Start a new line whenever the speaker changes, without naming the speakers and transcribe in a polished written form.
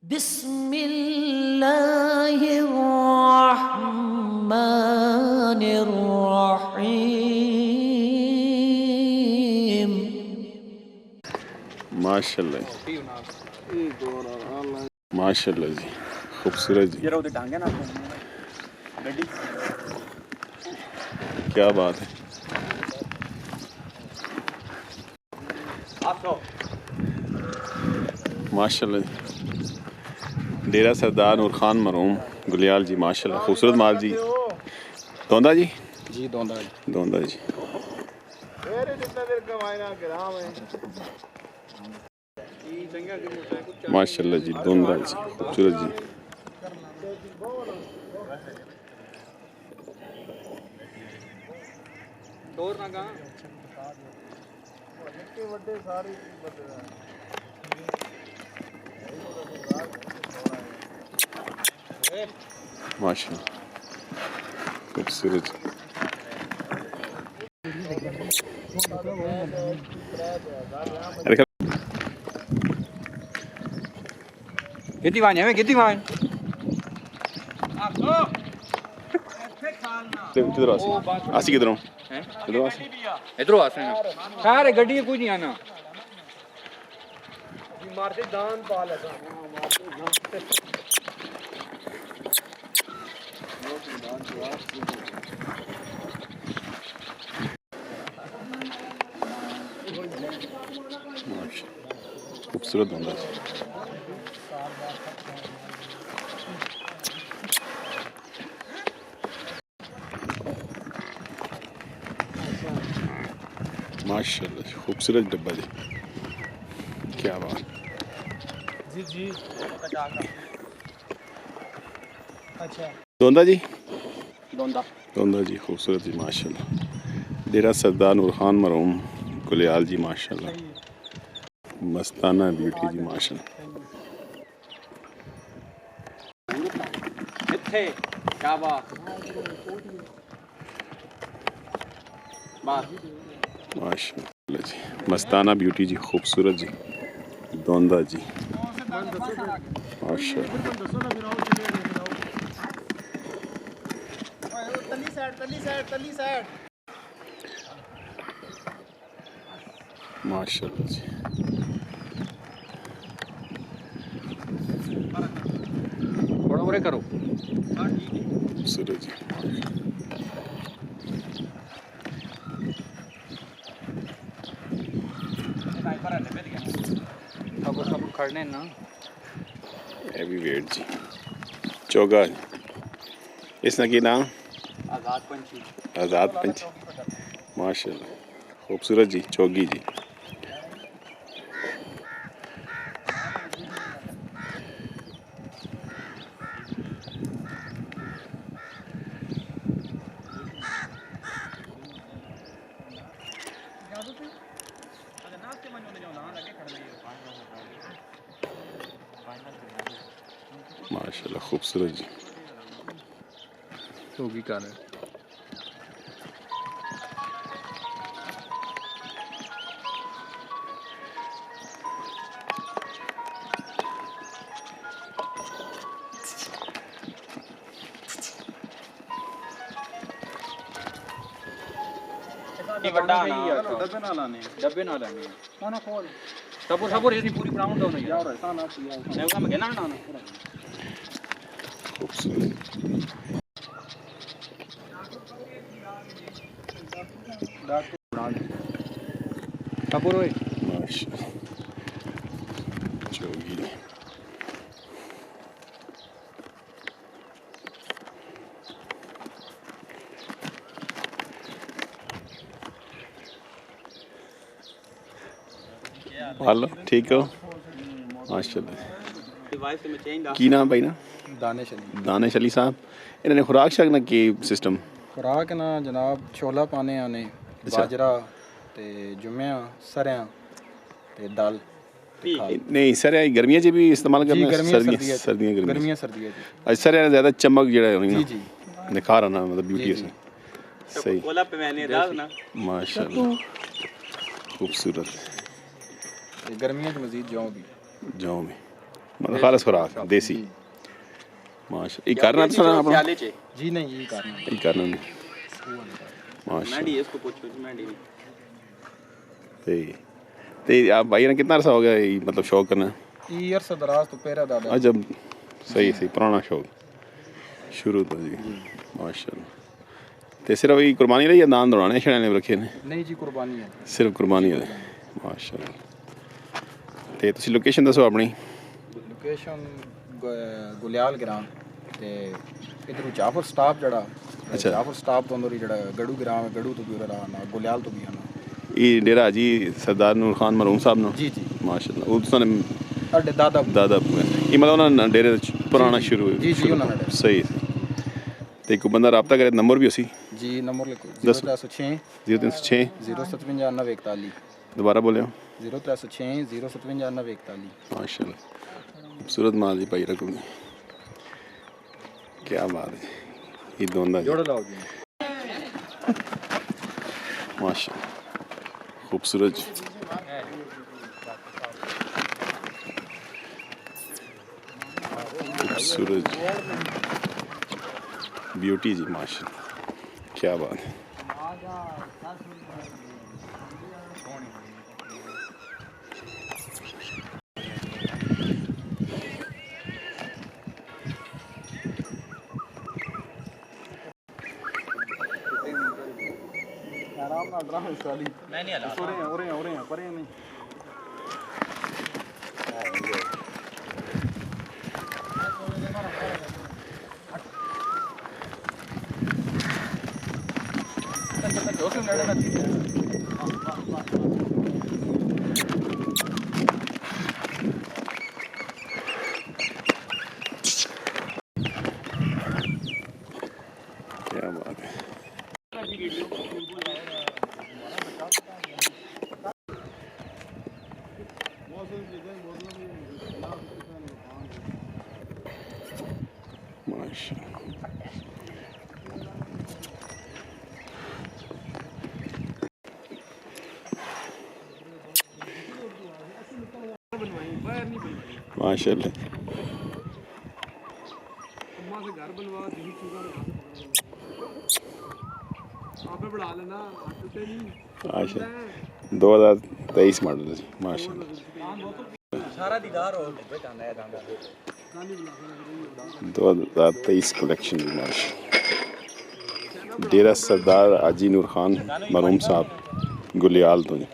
बिस्मिल्लाहिर्रहमानिर्रहीम।
माशाल्लाह माशाल्लाह जी, खूबसूरत जी, क्या बात है। माशाल्लाह जी, डेरा सरदार नूर खान मरहूम गुलियाल जी, माशाल्लाह खूबसूरत माल जी। दौंदा जी,
जी दौंदा
दौंदा जी, माशाल्लाह जी, दौंदा जी, खूबसूरत जी। माशाल्लाह खूबसूरत।
कितनी वाइन है कितनी वाइन
किधर आसी किधरों किधरों आसी
इधरों आ सारे गड्डी कुछ नहीं आना
मारते दान पाल है
खूबसूरत होंगे। माशाल्लाह खूबसूरत डब्बा जी, क्या बात
जी जी। अच्छा
दौंदा जी,
दौंदा
दौंदा जी, खूबसूरत जी, माशाल्लाह। डेरा सरदार नूर खान मरहूम गुलियाल जी, माशाल्लाह मस्ताना ब्यूटी जी, माशाल्लाह।
क्या बात
माशाल्लाह जी, मस्ताना ब्यूटी जी, खूबसूरत जी, दौंदा जी, माशाल्लाह। माशाल्लाह जी,
बड़ो बड़े करो
खूबसूरत जी,
सब खड़ने ना
हैवी वेट जी, चौगा जी, इसका की नाम
आज़ाद पंछी
आज़ाद पंछी, माशाल्लाह खूबसूरत जी, चौगी जी। माशाल्लाह खूबसूरत जी,
होगी कर डब्बे ना लाने ना खोल सबूर इसकी पूरी ब्राउन डाउन है यार ऐसा ना किया मैं उसका कहना ना
खूबसूरत
सबूर होए
माशाल्लाह चौगी। हेलो ठीक हो माशाल्लाह। की नाम भाई ना दानिश अली साहब, इन्होंने खुराक शक ना की सिस्टम
खुराक ना जनाब छोला पाने आने बाजरा ते जुम्मिया सरेआं ते दाल
नहीं सर गर्मियां च भी इस्तेमाल करना सर्दियां
गर्मियां जी
अच्छा सर ज़्यादा चमक जड़ा
जी जी
निखार आना मतलब ब्यूटी से सही माशाल्लाह खूबसूरत
गर्मियों में मजीद जाऊँ भी
जाओ में मतलब खालस खुराक देसी माशा ये करना तो सुना अपना
जी नहीं ये करना
ये करना नहीं माशा ते आप भाई ने कितना अरसा हो गया ये मतलब शौक करना
ये अरसा दराज तो पहरा दादा
जब सही सही पुराना शौक शुरू तो जी माशाल्लाह ते सिर्फ ये कुर्बानी रही या दान दौड़ाने छड़ाने रखे ने
नहीं जी कुर्बानी है
सिर्फ कुर्बानी है माशाल्लाह ते तुसी लोकेशन दसो अपनी
लोकेशन गुलियाल ग्राम ते इधर जाफर स्टाफ जड़ा
अच्छा
जाफर स्टाफ तो अंदर ही जड़ा गड़ू ग्राम है गड़ू तो भी रहा ना गुलियाल तो भी आना
ये डेरा जी सरदार नूर खान मरहूम साहब नो
जी जी
माशाल्लाह उसने
अड्डे दादा
दादा ये मतलब उन्होंने डेरे पुराना शुरू
जी जी उन्होंने
सही ते कोई बंदा रब्ता करे नंबर भी उसी
जी नंबर लिखो 0306
0306
057 941
दोबारा बोले
0306 057 941
माशाल्लाह खूबसूरत माल जी भाई रखूँगी क्या बात है ये दोनों
जोड़ लाओ जी
माशाल्लाह खूबसूरत खूबसूरत ब्यूटी जी माशाल्लाह क्या बात है
मैं नहीं हला
परे नहीं
क्या बात है माशाल्लाह
घर बनवा यही चीज़ें आपे बढ़ा लेना टूटे नहीं
माशा 2023 मॉडल जी माशाल्लाह
सारा दीदार हो गया जाना है दांदा
2023 कलेक्शन जी माशाल्लाह डेरा सरदार हाजी नूर खान मरहूम साहब गुलियाल तो जी